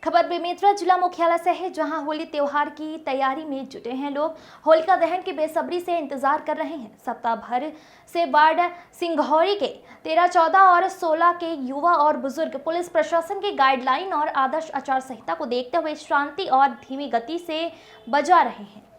खबर बेमेतरा जिला मुख्यालय से है, जहां होली त्योहार की तैयारी में जुटे हैं लोग। होलिका दहन की बेसब्री से इंतजार कर रहे हैं। सप्ताह भर से वार्ड सिंघौरी के 13, 14 और 16 के युवा और बुजुर्ग पुलिस प्रशासन की गाइडलाइन और आदर्श आचार संहिता को देखते हुए शांति और धीमी गति से बजा रहे हैं।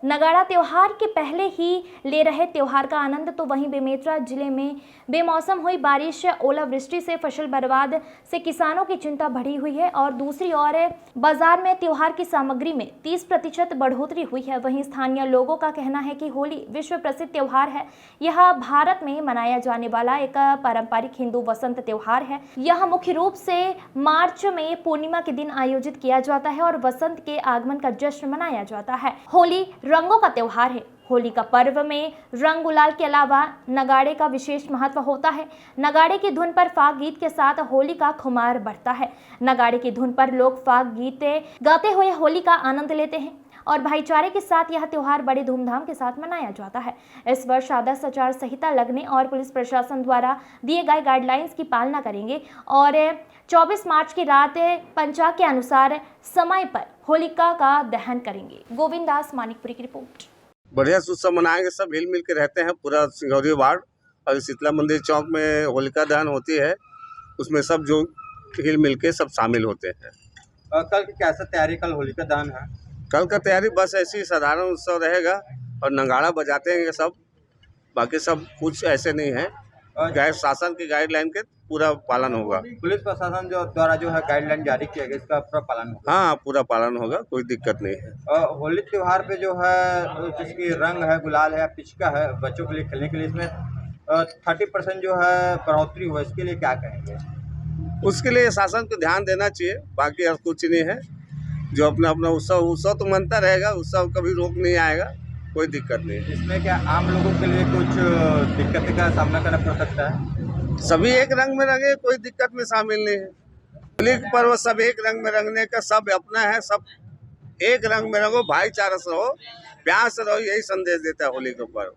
नगाड़ा त्योहार के पहले ही ले रहे त्योहार का आनंद, तो वहीं बेमेतरा जिले में बेमौसम हुई बारिश, ओलावृष्टि से फसल बर्बाद से किसानों की चिंता बढ़ी हुई है और दूसरी ओर बाजार में त्योहार की सामग्री में 30% बढ़ोतरी हुई है। वहीं स्थानीय लोगों का कहना है कि होली विश्व प्रसिद्ध त्योहार है। यह भारत में मनाया जाने वाला एक पारंपरिक हिंदू वसंत त्योहार है। यह मुख्य रूप से मार्च में पूर्णिमा के दिन आयोजित किया जाता है और वसंत के आगमन का जश्न मनाया जाता है। होली रंगों का त्योहार है। होली का पर्व में रंग गुलाल के अलावा नगाड़े का विशेष महत्व होता है। नगाड़े की धुन पर फाग गीत के साथ होली का खुमार बढ़ता है। नगाड़े की धुन पर लोग फाग गीत गाते हुए होली का आनंद लेते हैं और भाईचारे के साथ यह त्योहार बड़े धूमधाम के साथ मनाया जाता है। इस वर्ष आदर्श आचार संहिता लगने और पुलिस प्रशासन द्वारा दिए गए गाइडलाइंस की पालना करेंगे और 24 मार्च की रात पंचांग के अनुसार समय पर होलिका का दहन करेंगे। गोविंद दास, मानिकपुरी की रिपोर्ट। बढ़िया उत्सव मनाएंगे, सब हिल मिल के रहते हैं। पूरा सिंघौरी वार्ड और शीतला मंदिर चौक में होलिका दहन होती है, उसमें सब जो हिल मिल के सब शामिल होते हैं। कल की कैसा तैयारी? कल होलिका दहन है। कल का तैयारी बस ऐसी साधारण उत्सव रहेगा और नगाड़ा बजाते हैं सब, बाकी सब कुछ ऐसे नहीं है। शासन की गाइडलाइन के पूरा पालन होगा। पुलिस प्रशासन द्वारा जो है गाइडलाइन जारी किया गया, इसका पूरा पालन होगा। हाँ, पूरा पालन होगा, कोई दिक्कत नहीं है। होली त्योहार पे जो है जिसकी रंग है, गुलाल है, पिचका है, बच्चों के लिए खेलने के लिए, इसमें 30% जो है बढ़ोतरी हुआ, इसके लिए क्या कहेंगे? उसके लिए शासन को ध्यान देना चाहिए, बाकी और कुछ नहीं है। जो अपना अपना उत्सव तो मनता रहेगा, उत्सव कभी रोक नहीं आएगा, कोई दिक्कत नहीं है। इसमें क्या आम लोगों के लिए कुछ दिक्कत का सामना करना पड़ सकता है? सभी एक रंग में रंगे, कोई दिक्कत में शामिल नहीं है। होली पर्व सब एक रंग में रंगने का सब अपना है, सब एक रंग में रंगो, भाईचारा से रहो, प्यार से रहो, यही संदेश देता है होली का पर्व।